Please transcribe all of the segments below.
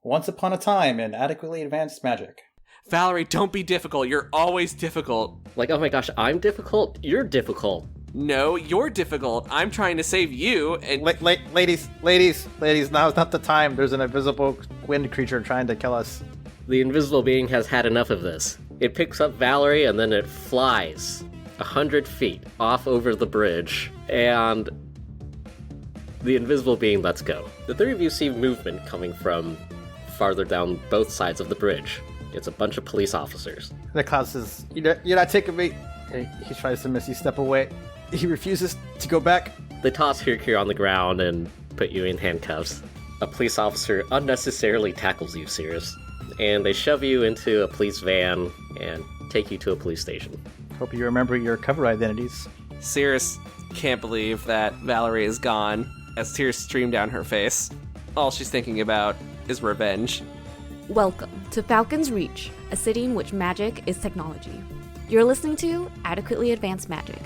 Once upon a time in adequately advanced magic. Valerie, don't be difficult. You're always difficult. Like, oh my gosh, I'm difficult? You're difficult. No, you're difficult. I'm trying to save you, and... Ladies, now is not the time. There's an invisible wind creature trying to kill us. The invisible being has had enough of this. It picks up Valerie and then it flies 100 feet off over the bridge, and the invisible being lets go. The three of you see movement coming from farther down both sides of the bridge. It's a bunch of police officers. Niclaus says, you're not taking me. He tries to misty step away. He refuses to go back. They toss Hyrkir on the ground and put you in handcuffs. A police officer unnecessarily tackles you, Seirys, and they shove you into a police van and take you to a police station. Hope you remember your cover identities. Seirys can't believe that Valerie is gone as tears stream down her face. All she's thinking about is revenge. Welcome to Falcon's Reach, a city in which magic is technology. You're listening to Adequately Advanced Magic.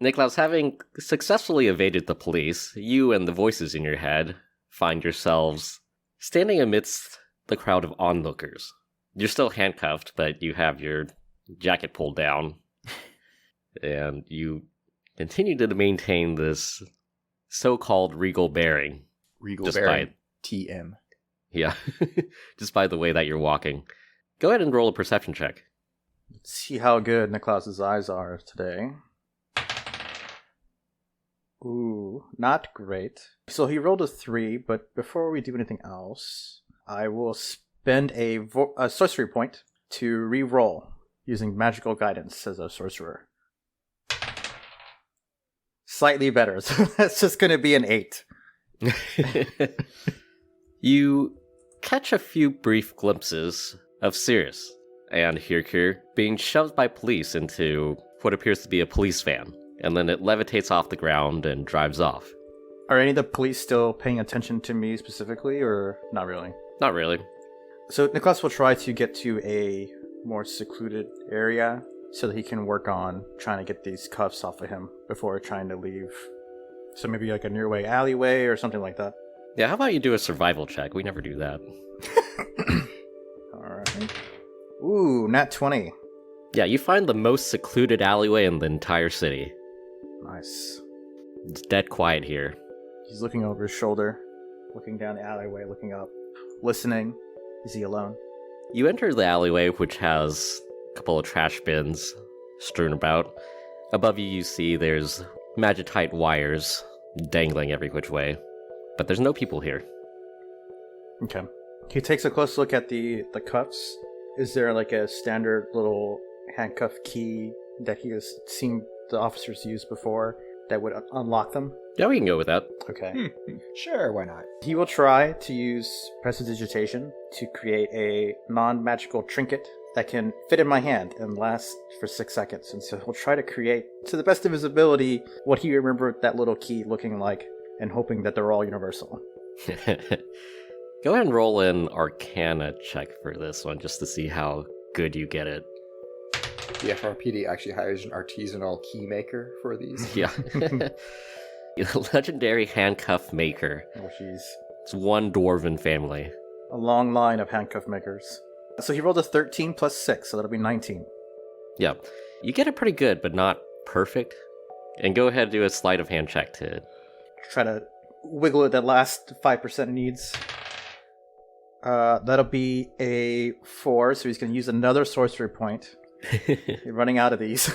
Niclaus, having successfully evaded the police, you and the voices in your head find yourselves standing amidst the crowd of onlookers. You're still handcuffed, but you have your jacket pulled down, and you continue to maintain this so-called regal bearing. Regal bearing, TM. Yeah, just by the way that you're walking. Go ahead and roll a perception check. Let's see how good Niclaus's eyes are today. Ooh, not great. So he rolled a 3, but before we do anything else, I will spend a sorcery point to re-roll using magical guidance as a sorcerer. Slightly better, so that's just going to be an 8. You catch a few brief glimpses of Seirys and Hyrkir being shoved by police into what appears to be a police van. And then it levitates off the ground and drives off. Are any of the police still paying attention to me specifically, or not really? Not really. So Niclaus will try to get to a more secluded area so that he can work on trying to get these cuffs off of him before trying to leave. So maybe like a nearby alleyway or something like that. Yeah, how about you do a survival check? We never do that. Alright. Ooh, nat 20. Yeah, you find the most secluded alleyway in the entire city. Nice. It's dead quiet here. He's looking over his shoulder, looking down the alleyway, looking up, listening. Is he alone? You enter the alleyway, which has a couple of trash bins strewn about. Above you see there's magitite wires dangling every which way. But there's no people here. Okay. He takes a close look at the cuffs. Is there like a standard little handcuff key that he has seen the officers use before that would unlock them? Yeah, we can go with that. Okay. Sure, why not? He will try to use prestidigitation to create a non-magical trinket that can fit in my hand and last for 6 seconds. And so he'll try to create, to the best of his ability, what he remembered that little key looking like, and hoping that they're all universal. Go ahead and roll an Arcana check for this one, just to see how good you get it. The FRPD actually hires an artisanal key maker for these. Yeah. Legendary handcuff maker. Oh, jeez. It's one dwarven family. A long line of handcuff makers. So he rolled a 13 plus 6, so that'll be 19. Yeah. You get it pretty good, but not perfect. And go ahead and do a sleight of hand check to... Try to wiggle it that last 5% needs. That'll be a 4, so he's going to use another sorcery point. You're running out of these.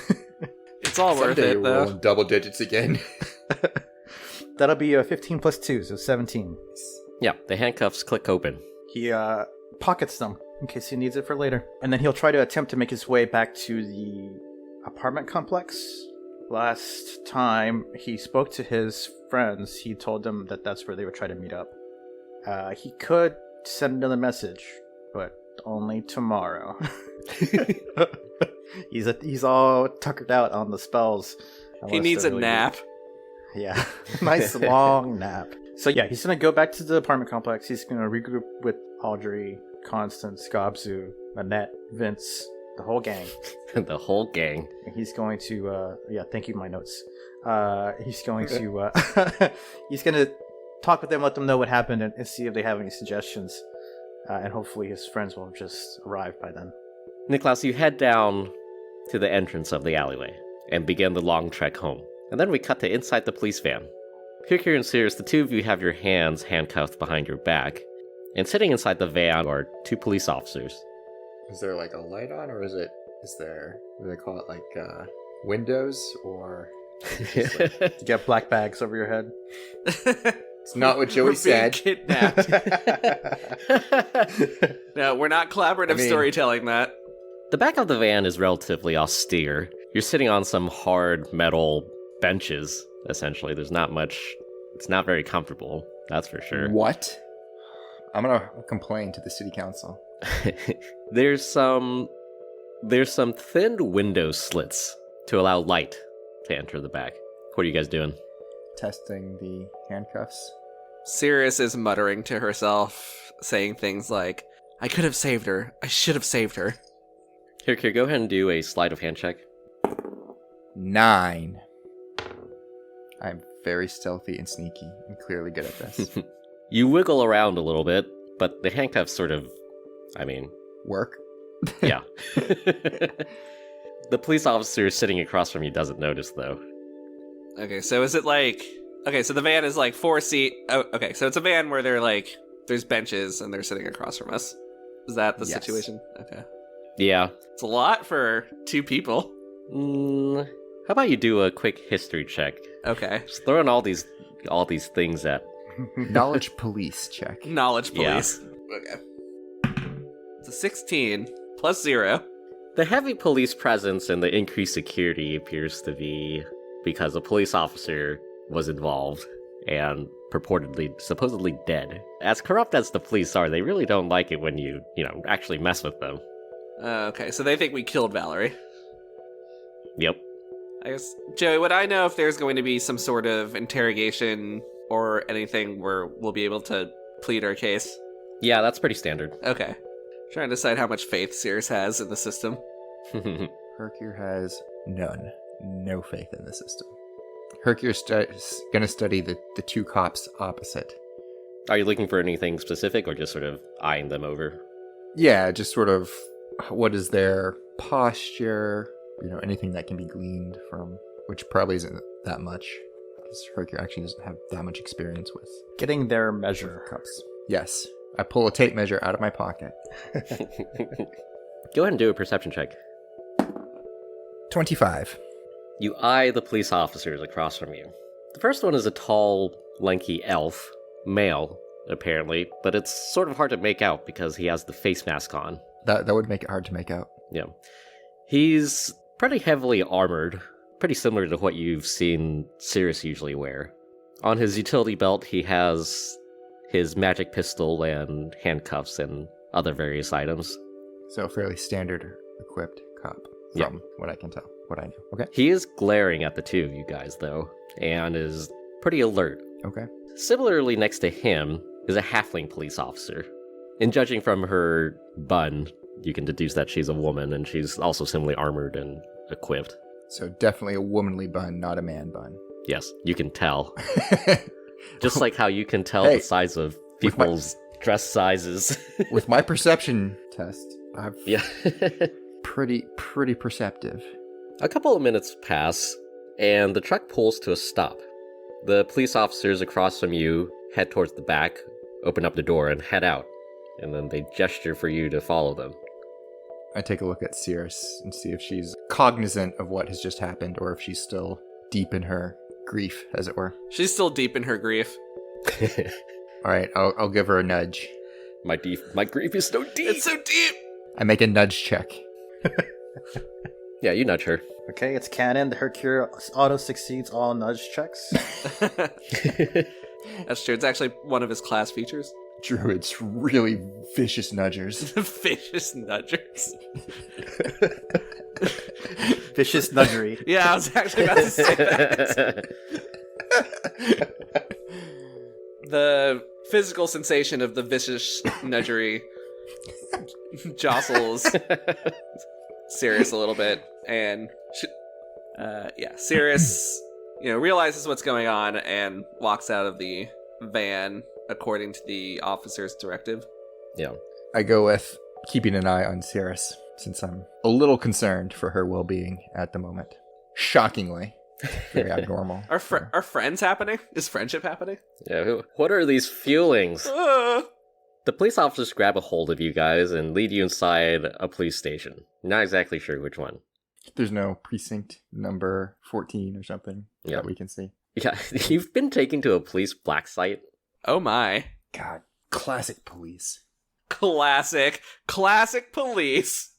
It's all worth it, though. Double digits again. That'll be a 15 plus 2, so 17. Yeah, the handcuffs click open. He pockets them in case he needs it for later. And then he'll try to attempt to make his way back to the apartment complex. Last time he spoke to his friends, he told them that that's where they would try to meet up. He could send another message, but only tomorrow. He's all tuckered out on the spells. He needs a nap. Yeah, nice long nap. So yeah, he's gonna go back to the apartment complex. He's gonna regroup with Audrey, Constance, Gobzu, Annette, Vince, the whole gang. The whole gang. And he's going to, thank you, my notes. He's going to, he's gonna talk with them, let them know what happened, and see if they have any suggestions. And hopefully his friends will just arrive by then. Niclaus, you head down to the entrance of the alleyway and begin the long trek home. And then we cut to inside the police van. Hyrkir and Seirys, the two of you have your hands handcuffed behind your back. And sitting inside the van are two police officers. Is there like a light on, or is there, what do they call it, like windows, or is it just, like, You got black bags over your head. it's not what Joey We're being said. kidnapped. No, we're not collaborative storytelling that. The back of the van is relatively austere. You're sitting on some hard metal benches, essentially. There's not much. It's not very comfortable, that's for sure. What? I'm gonna complain to the city council. There's some thin window slits to allow light to enter the back. What are you guys doing? Testing the handcuffs. Seirys is muttering to herself, saying things like, I could have saved her. I should have saved her. Here, go ahead and do a sleight of hand check. 9. I'm very stealthy and sneaky and clearly good at this. You wiggle around a little bit, but the handcuffs sort of, Work? yeah. The police officer sitting across from you doesn't notice, though. Okay, so is it like... Okay, so the van is like 4-seat... Oh, okay, so it's a van where they're like... There's benches and they're sitting across from us. Is that the Yes. situation? Okay. Yeah. It's a lot for 2 people. How about you do a quick history check? Okay. Just throw in all these things at... Knowledge police check. Knowledge police. Okay. It's a 16 plus 0. The heavy police presence and the increased security appears to be because a police officer was involved and supposedly dead. As corrupt as the police are, they really don't like it when you actually mess with them. Okay, so they think we killed Valerie. Yep. I guess, Joey, would I know if there's going to be some sort of interrogation or anything where we'll be able to plead our case? Yeah, that's pretty standard. Okay. Trying to decide how much faith Seirys has in the system. Hyrkir has none. No faith in the system. Hyrkir's gonna study the two cops opposite. Are you looking for anything specific or just sort of eyeing them over? Yeah, just sort of what is their posture, anything that can be gleaned from, which probably isn't that much, because Hyrkir actually doesn't have that much experience with Getting their measure. cops. Yes, I pull a tape measure out of my pocket. Go ahead and do a perception check. 25. You eye the police officers across from you. The first one is a tall, lanky elf, male, apparently, but it's sort of hard to make out because he has the face mask on. That would make it hard to make out. Yeah. He's pretty heavily armored, pretty similar to what you've seen Seirys usually wear. On his utility belt, he has his magic pistol and handcuffs and other various items. So fairly standard equipped cop, from what I can tell, what I know. Okay. He is glaring at the two of you guys, though, and is pretty alert. Okay. Similarly, next to him is a halfling police officer. And judging from her bun, you can deduce that she's a woman, and she's also similarly armored and equipped. So definitely a womanly bun, not a man bun. Yes, you can tell. Just like how you can tell Hey, the size of people's dress sizes. With my perception test, I'm Yeah. pretty perceptive. A couple of minutes pass, and the truck pulls to a stop. The police officers across from you head towards the back, open up the door, and head out. And then they gesture for you to follow them. I take a look at Seirys and see if she's cognizant of what has just happened or if she's still deep in her grief, as it were. She's still deep in her grief. All right, I'll give her a nudge. My grief is so deep. It's so deep! I make a nudge check. Yeah, you nudge her. Okay, it's canon. The Hyrkir auto succeeds all nudge checks. That's true. It's actually one of his class features. Druids, really vicious nudgers. Vicious nudgers. Vicious nudgery. Yeah, I was actually about to say that. The physical sensation of the vicious nudgery jostles Seirys a little bit, and Seirys, realizes what's going on and walks out of the van according to the officer's directive. Yeah. I go with keeping an eye on Seirys, since I'm a little concerned for her well-being at the moment. Shockingly. Very abnormal. Are friends happening? Is friendship happening? Yeah. What are these feelings? Ah. The police officers grab a hold of you guys and lead you inside a police station. Not exactly sure which one. There's no precinct number 14 or something Yeah. that we can see. Yeah, you've been taken to a police black site. Oh my. God, classic police. Classic police.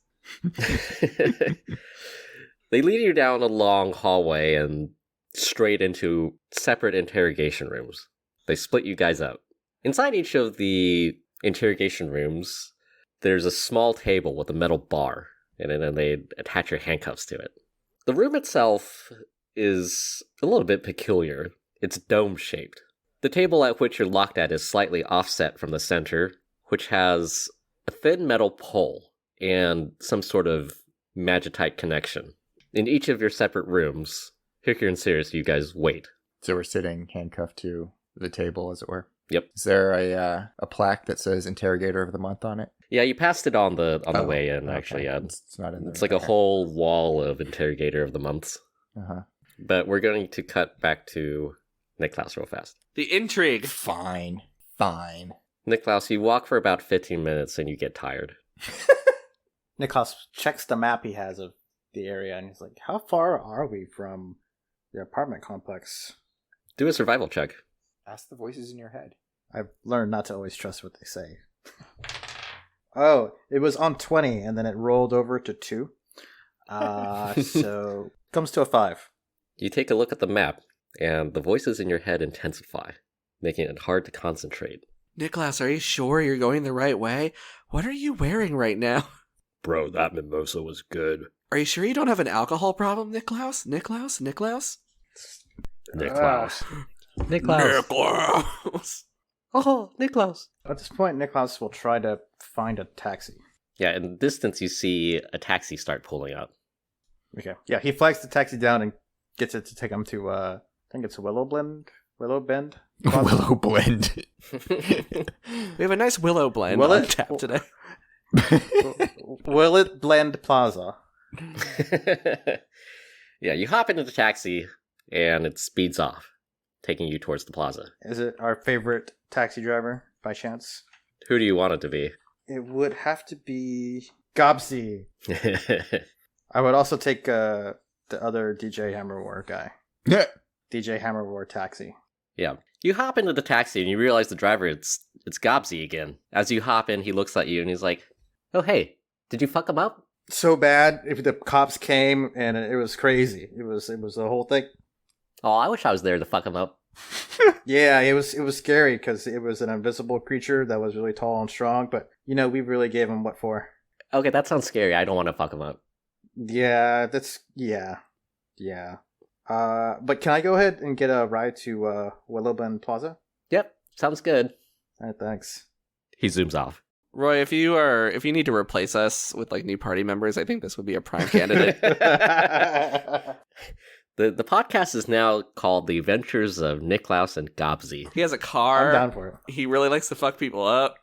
They lead you down a long hallway and straight into separate interrogation rooms. They split you guys up. Inside each of the interrogation rooms, there's a small table with a metal bar, and then they attach your handcuffs to it. The room itself is a little bit peculiar. It's dome-shaped. The table at which you're locked at is slightly offset from the center, which has a thin metal pole and some sort of magitite connection. In each of your separate rooms, Hyrkir and Seirys, you guys wait. So we're sitting handcuffed to the table, as it were. Yep. Is there a plaque that says Interrogator of the Month on it? Yeah, you passed it on the way in, okay. actually. Yeah. It's not in there. It's like a whole wall of Interrogator of the Months. Uh-huh. But we're going to cut back to Niclaus real fast. The intrigue. Fine. Niclaus, you walk for about 15 minutes and you get tired. Niclaus checks the map he has of the area, and he's like, how far are we from the apartment complex? Do a survival check. Ask the voices in your head. I've learned not to always trust what they say. Oh, it was on 20, and then it rolled over to 2. So comes to a 5. You take a look at the map, and the voices in your head intensify, making it hard to concentrate. Niclaus, are you sure you're going the right way? What are you wearing right now? Bro, that mimosa was good. Are you sure you don't have an alcohol problem, Niclaus? Niclaus? Niclaus. Niclaus. Oh, Niclaus. At this point, Niclaus will try to find a taxi. Yeah, in the distance you see a taxi start pulling up. Okay. Yeah, he flags the taxi down and gets it to take him to, I think it's Willow Bend? Willow Blend. We have a nice willow blend Will on it? tap today. Will it Blend Plaza? Yeah, you hop into the taxi, and it speeds off, taking you towards the plaza. Is it our favorite taxi driver, by chance? Who do you want it to be? It would have to be Gobsy. I would also take the other DJ Hammerwar guy. DJ Hammerwar taxi. Yeah. You hop into the taxi and you realize the driver, it's Gobsy again. As you hop in, he looks at you and he's like, oh, hey, did you fuck him up? So bad, if the cops came and it was crazy. It was the whole thing. Oh, I wish I was there to fuck him up. Yeah, it was scary because it was an invisible creature that was really tall and strong, but we really gave him what for. Okay, that sounds scary. I don't want to fuck him up. Yeah, yeah. But can I go ahead and get a ride to Willow Bend Plaza? Yep, sounds good. All right, thanks. He zooms off. Roy, if you need to replace us with like new party members, I think this would be a prime candidate. The podcast is now called The Adventures of Niclaus and Gobsy. He has a car. I'm down for it. He really likes to fuck people up.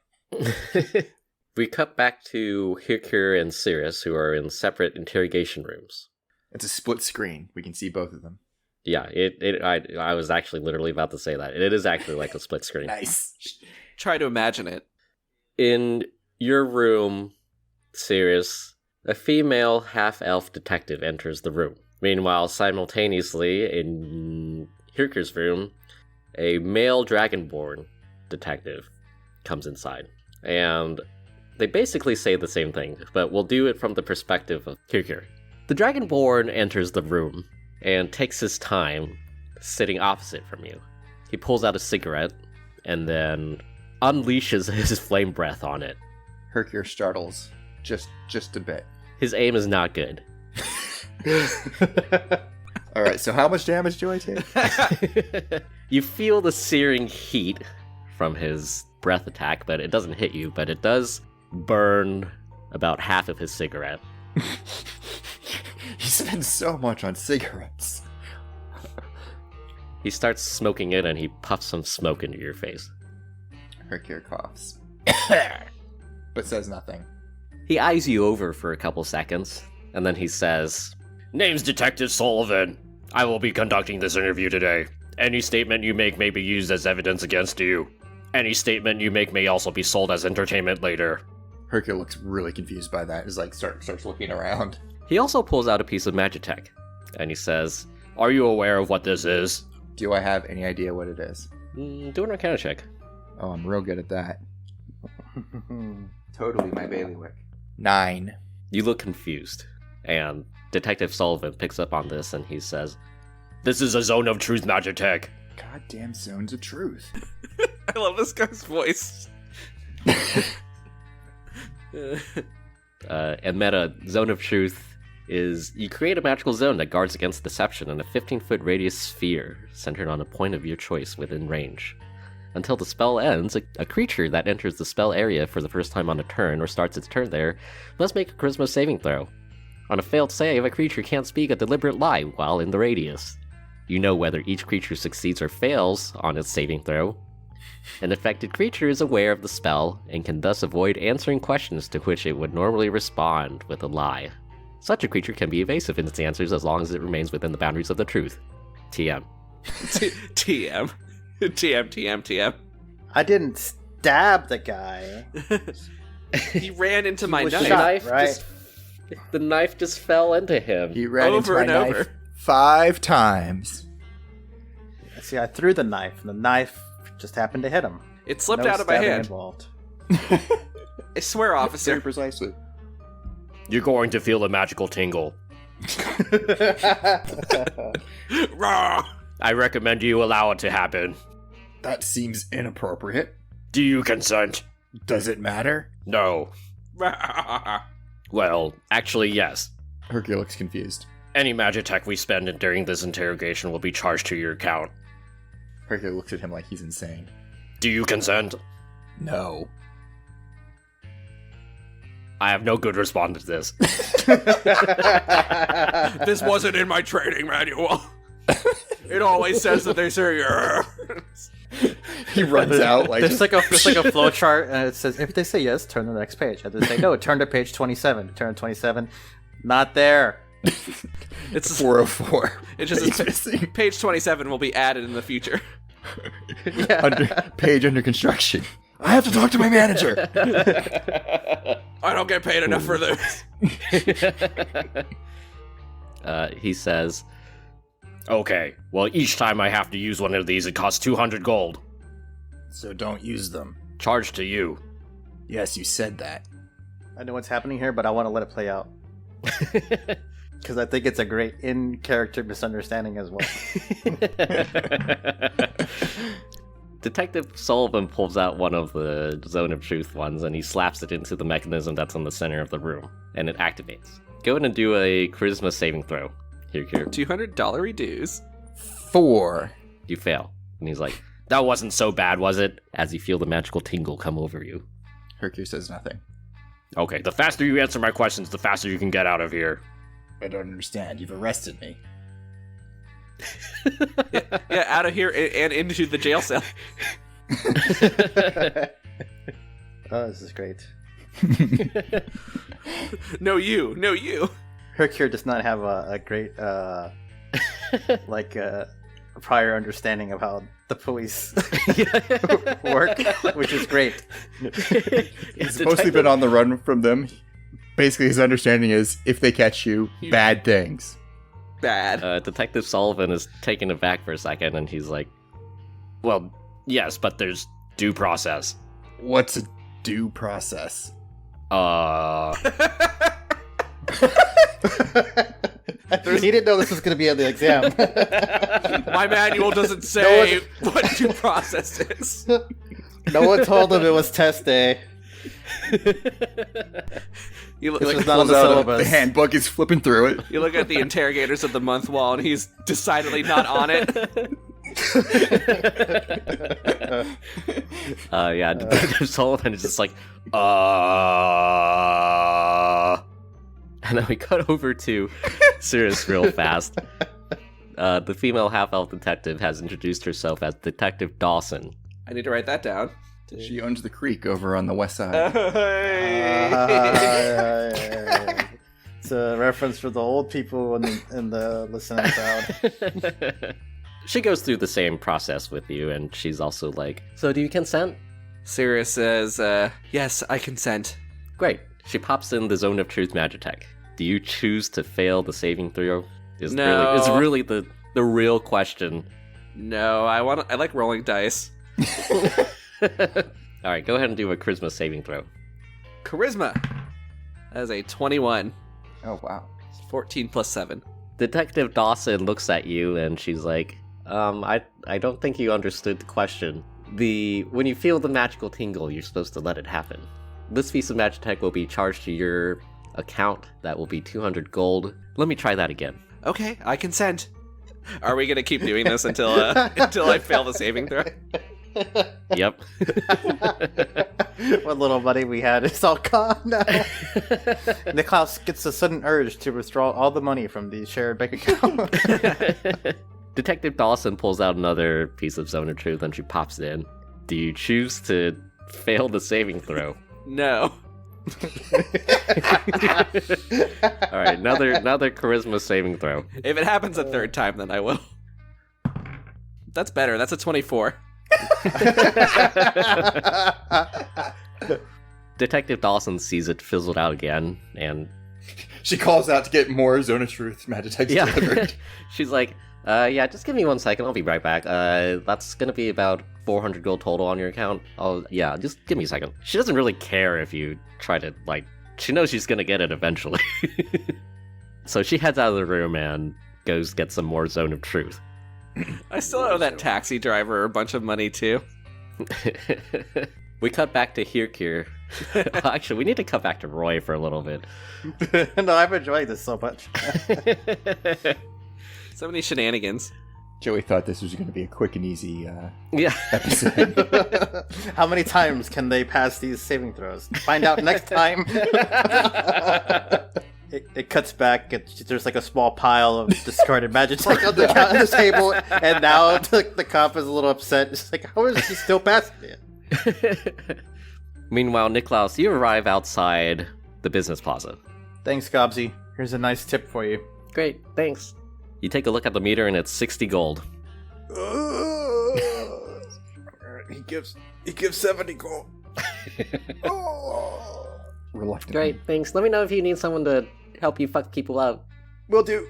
We cut back to Hyrkir and Seirys, who are in separate interrogation rooms. It's a split screen. We can see both of them. Yeah, I was actually literally about to say that. It is actually like a split screen. Nice. Try to imagine it. In your room, Seirys, a female half-elf detective enters the room. Meanwhile, simultaneously, in Hyrkir's room, a male dragonborn detective comes inside. And they basically say the same thing, but we'll do it from the perspective of Hyrkir. The dragonborn enters the room and takes his time sitting opposite from you. He pulls out a cigarette and then unleashes his flame breath on it. Hyrkir startles just a bit. His aim is not good. All right, so how much damage do I take? You feel the searing heat from his breath attack, but it doesn't hit you, but it does burn about half of his cigarette. He spends so much on cigarettes. He starts smoking it and he puffs some smoke into your face. Hyrkir coughs. But says nothing. He eyes you over for a couple seconds, and then he says, Name's Detective Sullivan. I will be conducting this interview today. Any statement you make may be used as evidence against you. Any statement you make may also be sold as entertainment later. Hyrkir looks really confused by that. He's like, starts looking around. He also pulls out a piece of Magitech, and he says, Are you aware of what this is? Do I have any idea what it is? Do an Arcana check. Oh, I'm real good at that. Totally my bailiwick. 9. You look confused, and Detective Sullivan picks up on this, and he says, This is a Zone of Truth Magitech. Goddamn zones of truth. I love this guy's voice. And meta, Zone of Truth is you create a magical zone that guards against deception in a 15-foot radius sphere centered on a point of your choice within range. Until the spell ends, a creature that enters the spell area for the first time on a turn or starts its turn there must make a charisma saving throw. On a failed save, a creature can't speak a deliberate lie while in the radius. You know whether each creature succeeds or fails on its saving throw. An affected creature is aware of the spell and can thus avoid answering questions to which it would normally respond with a lie. Such a creature can be evasive in its answers as long as it remains within the boundaries of the truth. TM. TM. TM. I didn't stab the guy. He ran into my was knife. shot. Right. The knife just fell into him. He ran Over into my and knife over. 5 times. See, I threw the knife, and the knife just happened to hit him. It slipped No out of my stabbing hand. Involved. I swear, Very officer. precisely. You're going to feel a magical tingle. Rah! I recommend you allow it to happen. That seems inappropriate. Do you consent? Does it matter? No. Rah! Well, actually, yes. Hyrkir looks confused. Any Magitech we spend during this interrogation will be charged to your account. Hyrkir looks at him like he's insane. Do you consent? No. I have no good response to this. This wasn't in my training manual. It always says that there's a... He runs out like... There's like a flow chart, and it says if they say yes, turn to the next page. If they say no, turn to page 27. Turn to 27. Not there. It's 404. It just Page says missing. page 27 will be added in the future. Yeah. Page under construction. I have to talk to my manager. I don't get paid enough for this. He says, Okay, well, each time I have to use one of these, it costs 200 gold. So don't use them. Charged to you. Yes, you said that. I know what's happening here, but I want to let it play out. Because I think it's a great in-character misunderstanding as well. Detective Sullivan pulls out one of the Zone of Truth ones and he slaps it into the mechanism that's in the center of the room, and it activates. Go ahead and do a charisma saving throw. Here. $200 dues. 4. You fail. And he's like, That wasn't so bad, was it? as you feel the magical tingle come over you. Hyrkir says nothing. Okay, the faster you answer my questions, the faster you can get out of here. I don't understand. You've arrested me. Yeah, out of here and into the jail cell. Oh, this is great. No, you. Hyrkir does not have a great, prior understanding of how the police work, which is great. He's mostly been on the run from them. Basically, his understanding is if they catch you, bad things. bad. Detective Sullivan is taken aback for a second, and he's like, Well, yes, but there's due process. What's a due process? He didn't know this was going to be on the exam. My manual doesn't say what due process is. No one told him it was test day. You look, This like, was not on the The syllabus. handbook is flipping through it. you look at the Interrogators of the Month wall, and he's decidedly not on it. yeah, Detective Sullivan is just like, And then we cut over to Seirys real fast. The female half-elf detective has introduced herself as Detective Dawson. I need to write that down. She owns the creek over on the west side. It's a reference for the old people in the listening crowd. She goes through the same process with you, and she's also like, so do you consent? Seirys says, yes, I consent. Great. She pops in the Zone of Truth Magitech. Do you choose to fail the saving throw? No. It's really the real question. No, I like rolling dice. Alright, go ahead and do a charisma saving throw. Charisma. That is a 21. Oh, wow. 14 plus 7. Detective Dawson looks at you and she's like, I don't think you understood the question. When you feel the magical tingle, you're supposed to let it happen. This piece of Magitech will be charged to your account. That will be 200 gold. Let me try that again. Okay, I consent. Are we gonna keep doing this until I fail the saving throw? Yep. What little money we had is all gone now. Niclaus gets a sudden urge to withdraw all the money from the shared bank account. Detective Dawson pulls out another piece of Zone of Truth and she pops it in. Do you choose to fail the saving throw? No. Alright, another charisma saving throw. If it happens a third time, then I will. That's better. That's a 24. Detective Dawson sees it fizzled out again, and She calls out to get more Zone of Truth Magitech delivered. She's like, yeah, just give me 1 second, I'll be right back. That's gonna be about 400 gold total on your account. Yeah, just give me a second. She doesn't really care if you try to, she knows she's gonna get it eventually. So she heads out of the room and goes get some more Zone of Truth. I still owe that taxi driver a bunch of money, too. We cut back to Hyrkir. Actually, we need to cut back to Roy for a little bit. No, I'm enjoying this so much. So many shenanigans. Joey thought this was going to be a quick and easy Yeah. episode. How many times can they pass these saving throws? Find out next time. It cuts back. There's like a small pile of discarded Magitech on the table, and now the cop is a little upset. It's like, how is she still passing it? Meanwhile, Niclaus, you arrive outside the business plaza. Thanks, Gobsy. Here's a nice tip for you. Great, thanks. You take a look at the meter and it's 60 gold. He gives 70 gold. Reluctantly. Great, thanks. Let me know if you need someone to help you fuck people up. Will do.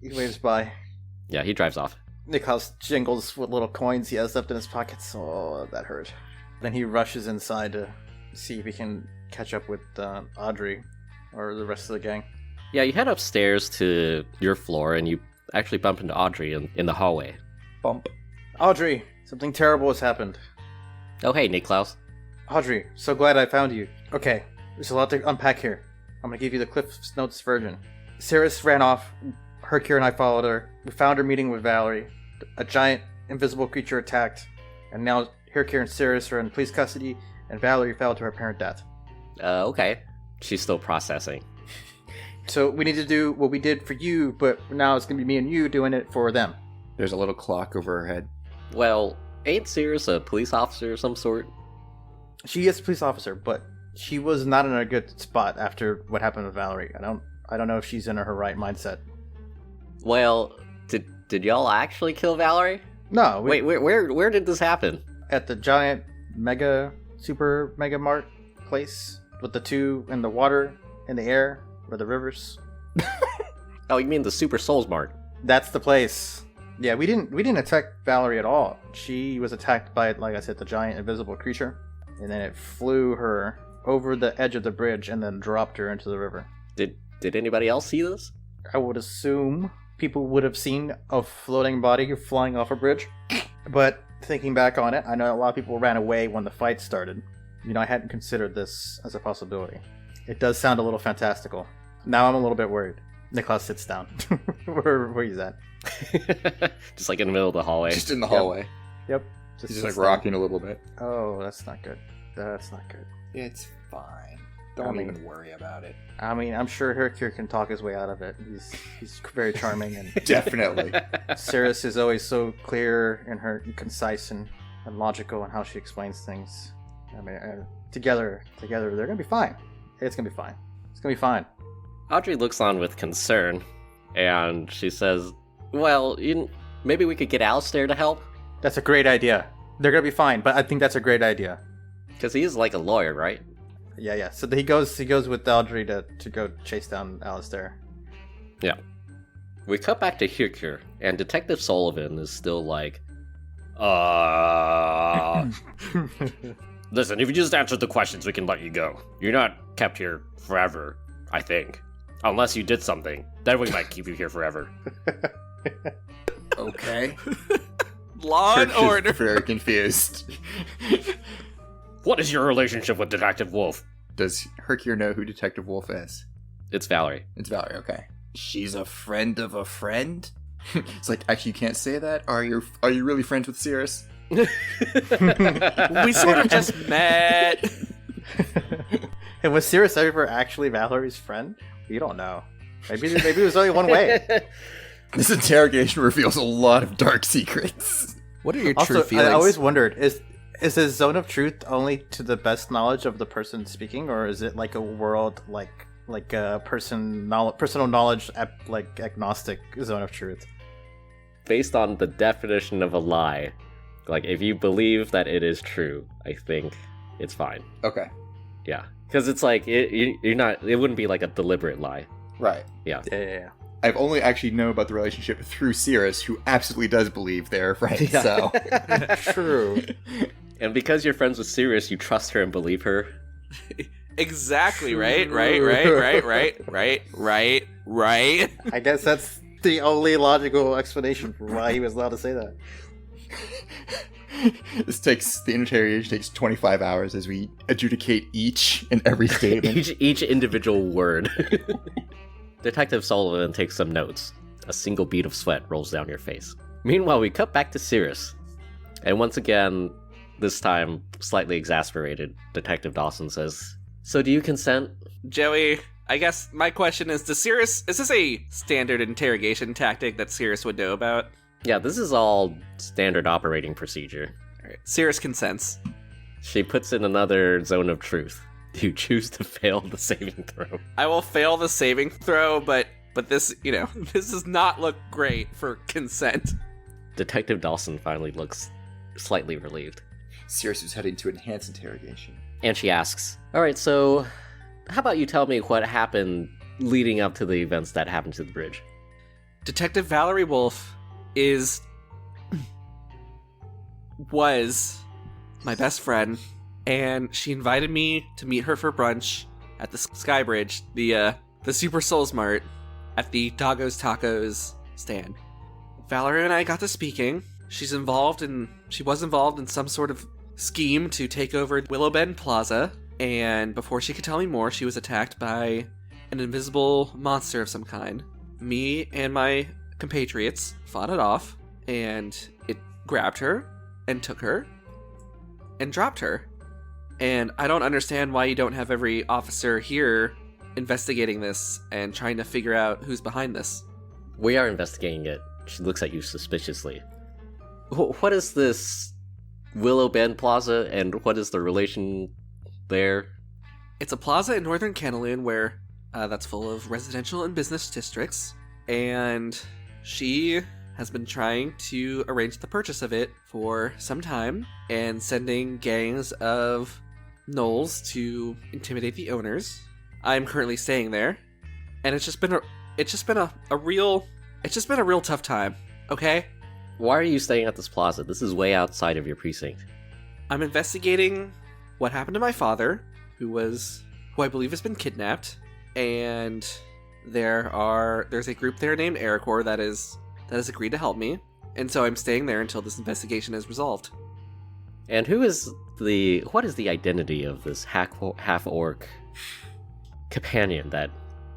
He waves by. Yeah, he drives off. Niclaus jingles what little coins he has left in his pockets. Oh, that hurt. Then he rushes inside to see if he can catch up with Audrey or the rest of the gang. Yeah, you head upstairs to your floor and you actually bump into Audrey in the hallway. Bump. Audrey, something terrible has happened. Oh, hey, Niclaus. Audrey, so glad I found you. Okay, there's a lot to unpack here. I'm gonna give you the Cliff's Notes version. Seirys ran off. Hyrkir and I followed her. We found her meeting with Valerie. A giant, invisible creature attacked. And now Hyrkir and Seirys are in police custody, and Valerie fell to her apparent death. Okay. She's still processing. So we need to do what we did for you, but now it's gonna be me and you doing it for them. There's a little clock over her head. Well, ain't Seirys a police officer of some sort? She is a police officer, but she was not in a good spot after what happened with Valerie. I don't know if she's in her right mindset. Well, did y'all actually kill Valerie? No, Wait, where did this happen? at the giant super mega mart place with the two in the water, in the air, or the rivers. Oh, you mean the Super Souls Mart? That's the place. Yeah, we didn't attack Valerie at all. She was attacked by, like I said, the giant invisible creature, and then it flew her over the edge of the bridge and then dropped her into the river. Did anybody else see this? I would assume people would have seen a floating body flying off a bridge, but thinking back on it, I know a lot of people ran away when the fight started. I hadn't considered this as a possibility. It does sound a little fantastical. Now I'm a little bit worried. Niclaus sits down. where he's at. Just like in the middle of the hallway. Just in the hallway. Yep. He's just like rocking a little bit. Oh, that's not good. That's not good. It's fine. Don't even worry about it. I mean, I'm sure Hyrkir can talk his way out of it. He's very charming, and Definitely. Seirys is always so clear and concise and logical in how she explains things. I mean, together, they're gonna be fine. It's gonna be fine. It's gonna be fine. Audrey looks on with concern, and she says, well, maybe we could get Alistair to help? That's a great idea. They're gonna be fine, but I think that's a great idea. Because he is like a lawyer, right? Yeah. So he goes with Audrey to go chase down Alistair. Yeah. We cut back to Hyrkir, and Detective Sullivan is still like, Listen, if you just answer the questions, we can let you go. You're not kept here forever, I think. Unless you did something. Then we might keep you here forever. Okay. Law and order. Very confused. What is your relationship with Detective Wolf? Does Hyrkir know who Detective Wolf is? It's Valerie. It's Valerie, okay. She's a friend of a friend? It's like, actually, you can't say that? Are you really friends with Seirys? We sort of just met. And was Seirys ever actually Valerie's friend? You don't know. Maybe it was only one way. This interrogation reveals a lot of dark secrets. What are your Also, true feelings? I always wondered, is this zone of truth only to the best knowledge of the person speaking, or is it like a world like a personal knowledge like agnostic zone of truth? Based on the definition of a lie, like if you believe that it is true, I think it's fine. Okay. Yeah, because it's like you're not. It wouldn't be like a deliberate lie. Right. Yeah. Yeah. I've only actually known about the relationship through Seirys, who absolutely does believe they're friends, Yeah. so... True. And because you're friends with Seirys, you trust her and believe her. Exactly, right. I guess that's the only logical explanation for why he was allowed to say that. The interrogation takes 25 hours as we adjudicate each and every statement. each individual word. Detective Sullivan takes some notes. A single bead of sweat rolls down your face. Meanwhile, we cut back to Seirys. And once again, this time slightly exasperated, Detective Dawson says, "So do you consent?" Joey, I guess my question is this a standard interrogation tactic that Seirys would know about? Yeah, this is all standard operating procedure. Alright, Seirys consents. She puts in another zone of truth. You choose to fail the saving throw. I will fail the saving throw, but this, this does not look great for consent. Detective Dawson finally looks slightly relieved. Seirys was heading to enhance interrogation. And she asks, "Alright, so how about you tell me what happened leading up to the events that happened to the bridge?" Detective Valerie Wolf was my best friend, and she invited me to meet her for brunch at the Sky Bridge, the Super Souls Mart, at the Doggo's Tacos stand. Valerie and I got to speaking. She was involved in some sort of scheme to take over Willow Bend Plaza, and before she could tell me more, she was attacked by an invisible monster of some kind. Me and my compatriots fought it off, and it grabbed her and took her and dropped her. And I don't understand why you don't have every officer here investigating this and trying to figure out who's behind this. We are investigating it. She looks at you suspiciously. What is this Willow Bend Plaza, and what is the relation there? It's a plaza in northern Kennelyn where that's full of residential and business districts, and she has been trying to arrange the purchase of it for some time and sending gangs of gnolls to intimidate the owners. I'm currently staying there, and it's just been it's just been a real tough time, okay? Why are you staying at this plaza? This is way outside of your precinct. I'm investigating what happened to my father, who I believe has been kidnapped, and there's a group there named Hyrkir that has agreed to help me, and so I'm staying there until this investigation is resolved. And what is the identity of this half-orc companion that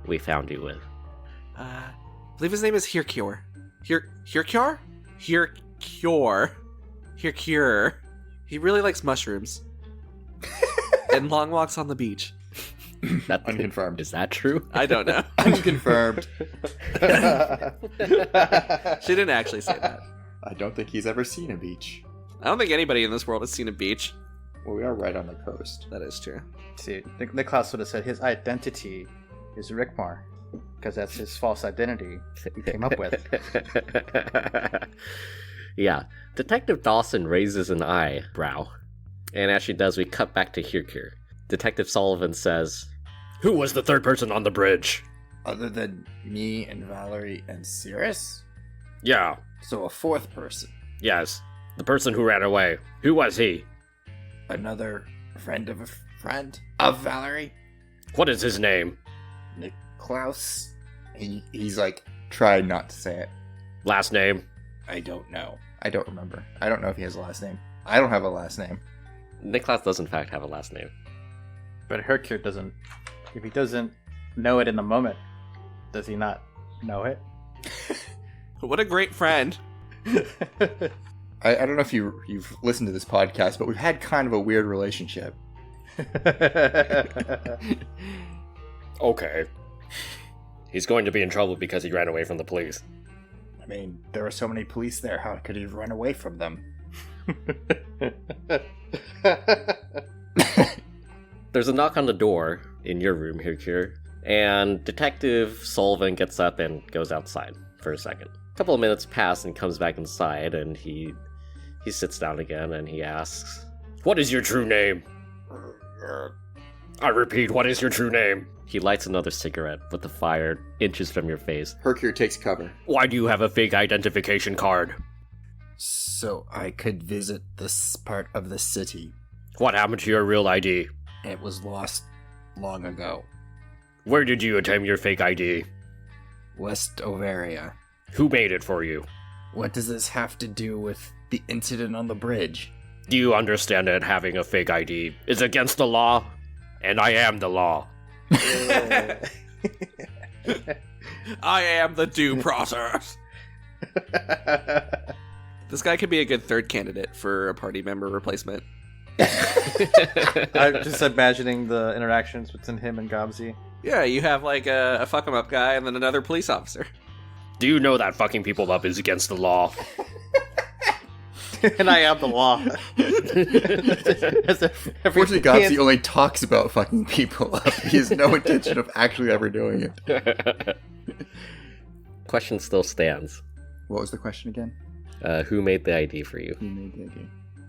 we found you with? I believe his name is Hyrkir. Hyrkir? Hyrkir. He really likes mushrooms. And long walks on the beach. That Unconfirmed. Is that true? I don't know. Unconfirmed. She didn't actually say that. I don't think he's ever seen a beach. I don't think anybody in this world has seen a beach. Well, we are right on the coast. That is true. See, Niclaus would have said his identity is Rickmar, because that's his false identity he came up with. Yeah. Detective Dawson raises an eyebrow. And as she does, we cut back to Hyrkir. Detective Sullivan says, Who was the third person on the bridge? Other than me and Valerie and Seirys? Yeah, So a fourth person. yes. The person who ran away. Who was he? Another friend of a friend of Valerie? What is his name? Niclaus? He's like, tried not to say it. Last name? I don't know. I don't remember. I don't know if he has a last name. I don't have a last name. Niclaus does in fact have a last name. But Hyrkir doesn't. If he doesn't know it in the moment, does he not know it? What a great friend. I don't know if you've listened to this podcast, but we've had kind of a weird relationship. Okay. He's going to be in trouble because he ran away from the police. I mean, there were so many police there. How could he run away from them? There's a knock on the door in your room, Hyrkir, and Detective Sullivan gets up and goes outside for a second. A couple of minutes pass and comes back inside, and he sits down again and he asks, What is your true name? I repeat, what is your true name? He lights another cigarette with the fire inches from your face. Hyrkir takes cover. Why do you have a fake identification card? So I could visit this part of the city. What happened to your real ID? It was lost long ago. Where did you obtain your fake ID? West Overia. Who made it for you? What does this have to do with the incident on the bridge? Do you understand that having a fake ID is against the law? And I am the law. I am the due process. This guy could be a good third candidate for a party member replacement. I'm just imagining the interactions between him and Gobsy. Yeah, you have like a fuck 'em up guy and then another police officer. Do you know that fucking people up is against the law? And I am the law. Unfortunately, Gobsy only talks about fucking people up. He has no intention of actually ever doing it. Question still stands. What was the question again? Who made the ID for you? Who made the idea?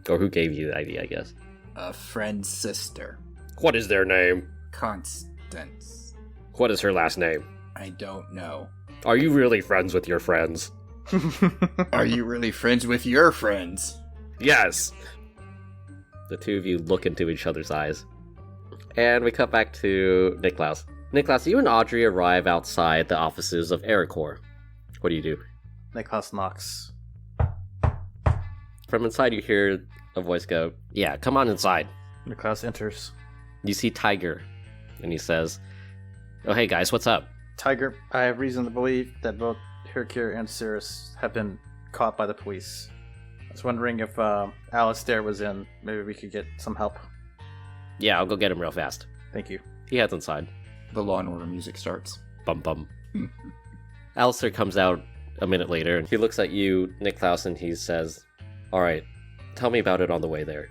Or who gave you the ID, I guess. A friend's sister. What is their name? Constance. What is her last name? I don't know. Are you really friends with your friends? Are you really friends with your friends? Yes. The two of you look into each other's eyes. And we cut back to Niclaus. Niclaus, you and Audrey arrive outside the offices of Hyrkir. What do you do? Niclaus knocks. From inside you hear a voice go, Yeah, come on inside. Niclaus enters. You see Tiger, and he says, Oh, hey guys, what's up? Tiger, I have reason to believe that both Hyrkir and Seirys have been caught by the police. I was wondering if Alistair was in. Maybe we could get some help. Yeah, I'll go get him real fast. Thank you. He heads inside. The Law and Order music starts. Bum bum. Alistair comes out a minute later, and he looks at you, Niclaus, and he says, Alright, tell me about it on the way there.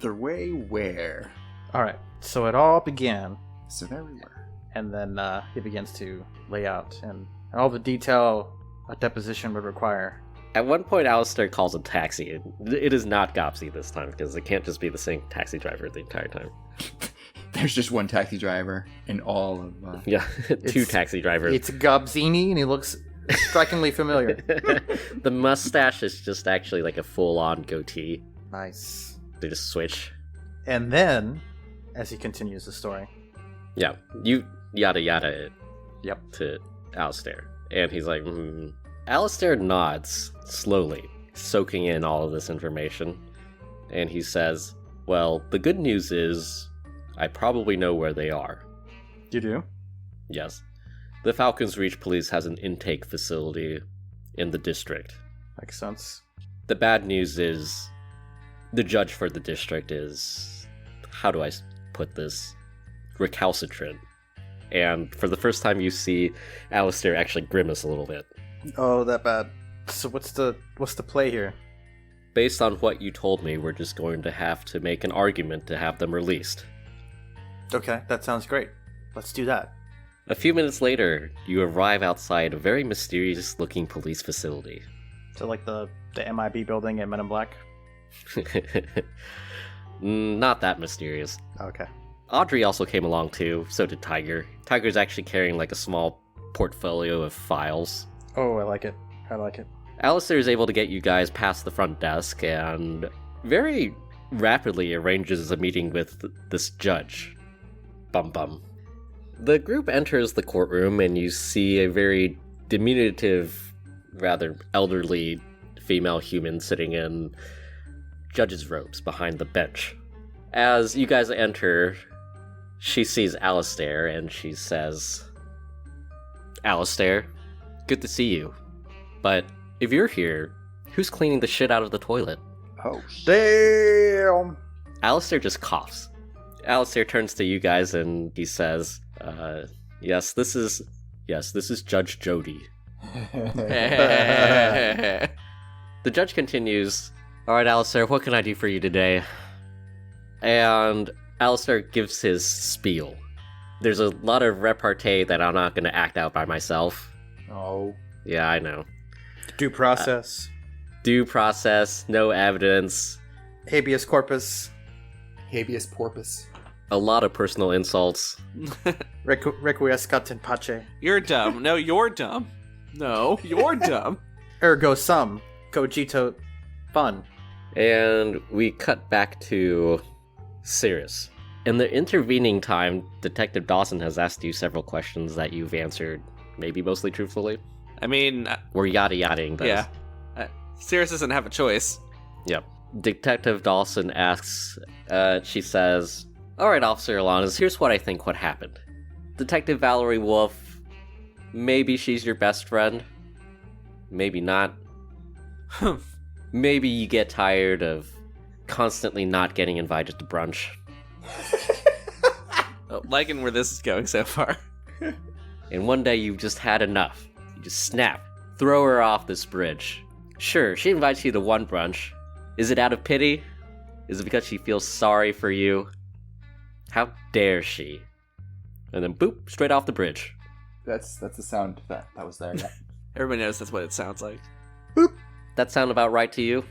The way where? Alright, so it all began, So there we were. and then he begins to lay out and all the detail a deposition would require. At one point, Alistair calls a taxi. It is not Gopsy this time, because it can't just be the same taxi driver the entire time. There's just one taxi driver in all of... Yeah, two taxi drivers. It's Gobzini, and he looks strikingly familiar. The mustache is just actually like a full-on goatee. Nice. They just switch. And then, as he continues the story. Yeah, you yada yada it. Yep. To Alistair. And he's like, Alistair nods slowly, soaking in all of this information. And he says, well, the good news is I probably know where they are. You do? Yes. The Falcons Reach Police has an intake facility in the district. Makes sense. The bad news is the judge for the district is, how do I put this, recalcitrant. And for the first time you see Alistair actually grimace a little bit. Oh, that bad. So what's the play here? Based on what you told me, we're just going to have to make an argument to have them released. Okay, that sounds great. Let's do that. A few minutes later, you arrive outside a very mysterious-looking police facility. So like the MIB building in Men in Black? Not that mysterious. Okay. Audrey also came along too, so did Tiger. Tiger's actually carrying like a small portfolio of files. Oh, I like it. I like it. Alistair is able to get you guys past the front desk and very rapidly arranges a meeting with this judge. Bum bum. The group enters the courtroom and you see a very diminutive, rather elderly female human sitting in judge's robes behind the bench. As you guys enter, she sees Alistair and she says, Alistair, good to see you. But if you're here, who's cleaning the shit out of the toilet? Oh, Damn! Alistair just coughs. Alistair turns to you guys and he says, yes, this is Judge Jody. The judge continues, alright, Alistair, what can I do for you today? And Alistair gives his spiel. There's a lot of repartee that I'm not going to act out by myself. Oh. Yeah, I know. Due process. Due process, no evidence, Habeas corpus. Habeas porpoise. a lot of personal insults. Requiescat in pace. You're dumb. No, you're dumb. No, you're dumb. Ergo sum. Cogito fun. And we cut back to Seirys. In the intervening time, Detective Dawson has asked you several questions that you've answered, maybe mostly truthfully. I mean, We're yada-yadaing those. yeah. Seirys doesn't have a choice. Yep. Detective Dawson asks, she says, "Alright, Officer Alanis, here's what I think what happened. Detective Valerie Wolf, maybe she's your best friend. Maybe not. Maybe you get tired of constantly not getting invited to brunch. Liking where this is going so far. And one day you've just had enough. You just snap. Throw her off this bridge. Sure, she invites you to one brunch. Is it out of pity? Is it because she feels sorry for you? How dare she?" And then boop, straight off the bridge. That's the sound that was there. Yeah. Everybody knows that's what it sounds like. That sound about right to you?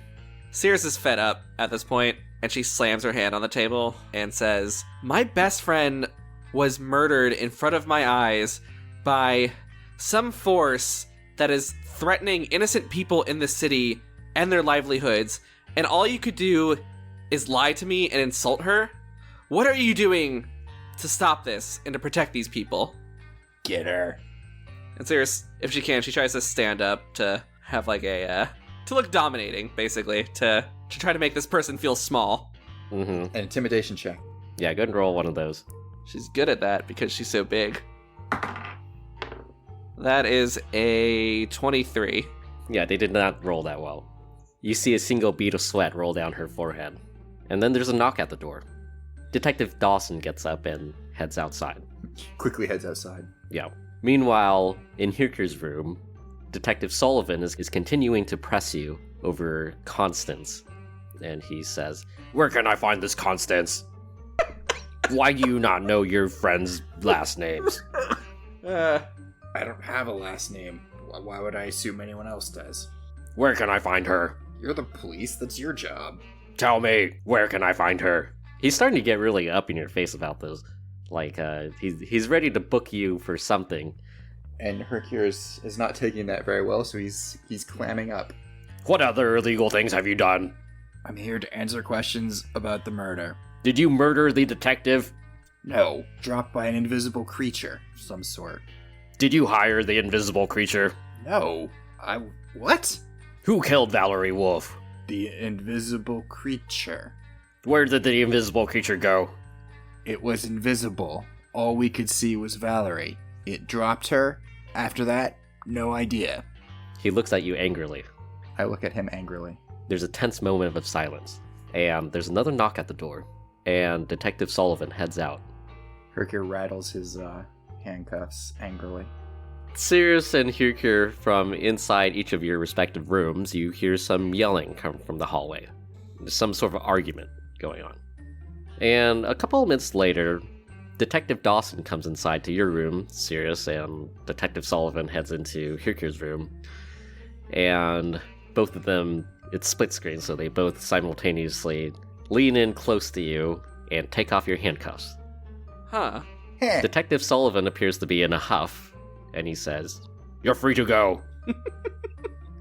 Seirys is fed up at this point, and she slams her hand on the table and says, "My best friend was murdered in front of my eyes by some force that is threatening innocent people in the city and their livelihoods, and all you could do is lie to me and insult her? What are you doing to stop this and to protect these people?" Get her. And Seirys, if she can, she tries to stand up to have like a, to look dominating, basically, to try to make this person feel small. Mm-hmm. An intimidation check. Yeah, go and roll one of those. She's good at that because she's so big. That is a 23. Yeah, they did not roll that well. You see a single bead of sweat roll down her forehead. And then there's a knock at the door. Detective Dawson gets up and heads outside. Quickly heads outside. Yeah. Meanwhile, in Hyrkir's room, Detective Sullivan is continuing to press you over Constance. And he says, Where can I find this Constance? Why do you not know your friends' last names? I don't have a last name. Why would I assume anyone else does? Where can I find her? You're the police, that's your job. Tell me, where can I find her? He's starting to get really up in your face about this. Like, he's ready to book you for something. And Hyrkir is not taking that very well, so he's clamming up. What other illegal things have you done? I'm here to answer questions about the murder. Did you murder the detective? No, dropped by an invisible creature of some sort. Did you hire the invisible creature? No, what? Who killed Valerie Wolf? The invisible creature. Where did the invisible creature go? It was invisible. All we could see was Valerie. It dropped her. After that, no idea. He looks at you angrily. I look at him angrily. There's a tense moment of silence, and there's another knock at the door, and Detective Sullivan heads out. Hyrkir rattles his handcuffs angrily. Seirys and Hyrkir, from inside each of your respective rooms, you hear some yelling come from the hallway. There's some sort of argument going on. And a couple of minutes later, Detective Dawson comes inside to your room, Seirys, and Detective Sullivan heads into Hyrkir's room. And both of them, it's split screen, so they both simultaneously lean in close to you and take off your handcuffs. Huh. Detective Sullivan appears to be in a huff, and he says, You're free to go.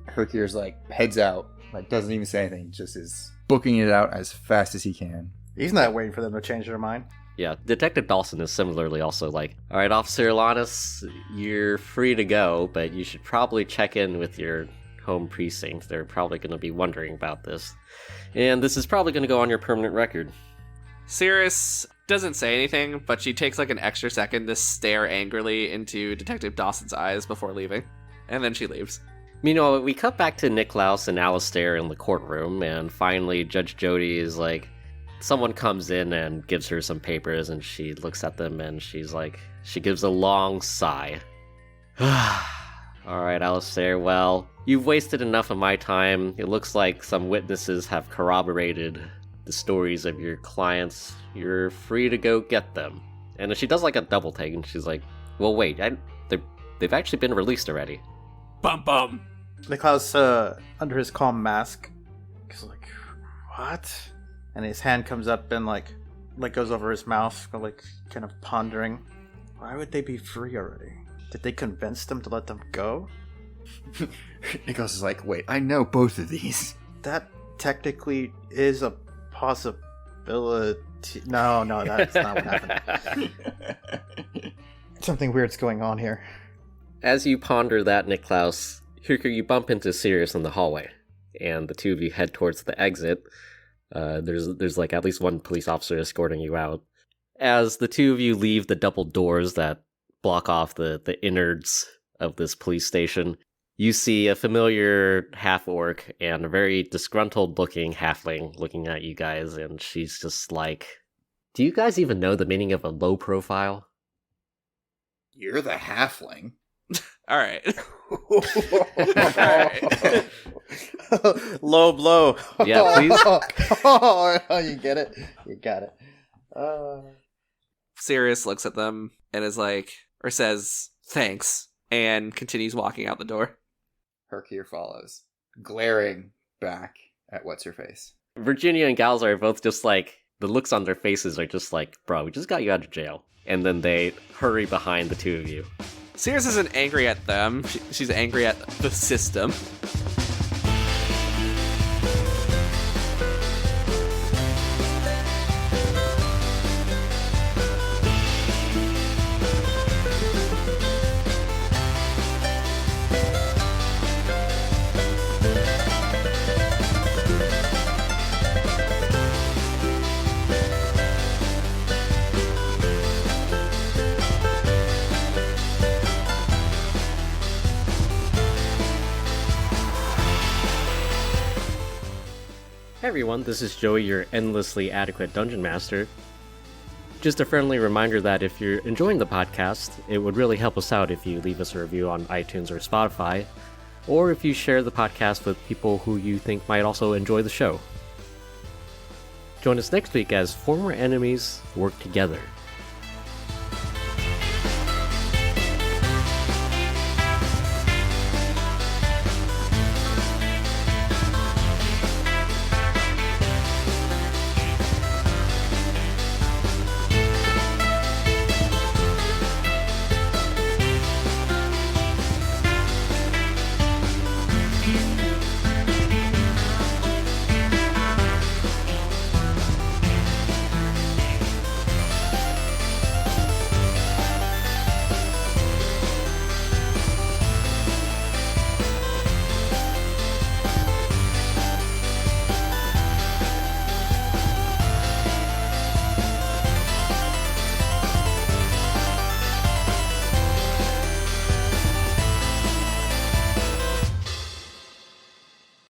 Hyrkir's like, heads out, like doesn't even say anything, just is booking it out as fast as he can. He's not waiting for them to change their mind. yeah, Detective Dawson is similarly also like, all right, Officer Alanis, you're free to go, but you should probably check in with your home precinct. They're probably going to be wondering about this. And this is probably going to go on your permanent record. Seirys doesn't say anything, but she takes like an extra second to stare angrily into Detective Dawson's eyes before leaving. And then she leaves. Meanwhile, we cut back to Niclaus and Alistair in the courtroom, and finally Judge Jody is like, someone comes in and gives her some papers, and she looks at them and she's like, she gives a long sigh. Alright, Alistair, well, you've wasted enough of my time. It looks like some witnesses have corroborated the stories of your clients. You're free to go get them. And then she does like a double take, and she's like, well, wait, they've actually been released already. Bum bum! Niclaus, under his calm mask, is like, what? And his hand comes up and like goes over his mouth, like kind of pondering. Why would they be free already? Did they convince them to let them go? Niclaus is like, wait, I know both of these. That technically is a possibility. No, that's not what happened. Something weird's going on here. As you ponder that, Niclaus, Hyrkir, you bump into Seirys in the hallway, and the two of you head towards the exit. There's like at least one police officer escorting you out. As the two of you leave the double doors that block off the innards of this police station, you see a familiar half-orc and a very disgruntled-looking halfling looking at you guys, and she's just like, do you guys even know the meaning of a low profile? You're the halfling. Alright. Low blow. Yeah, please. Oh, you get it? You got it. Seirys looks at them and is like, or says, thanks, and continues walking out the door. Hyrkir follows, glaring back at what's-her-face. Virginia and Galza are both just like, the looks on their faces are just like, bro, we just got you out of jail. And then they hurry behind the two of you. Seirys isn't angry at them, she's angry at the system. Hey everyone, this is Joey, your endlessly adequate Dungeon Master. Just a friendly reminder that if you're enjoying the podcast, it would really help us out if you leave us a review on iTunes or Spotify, or if you share the podcast with people who you think might also enjoy the show. Join us next week as former enemies work together.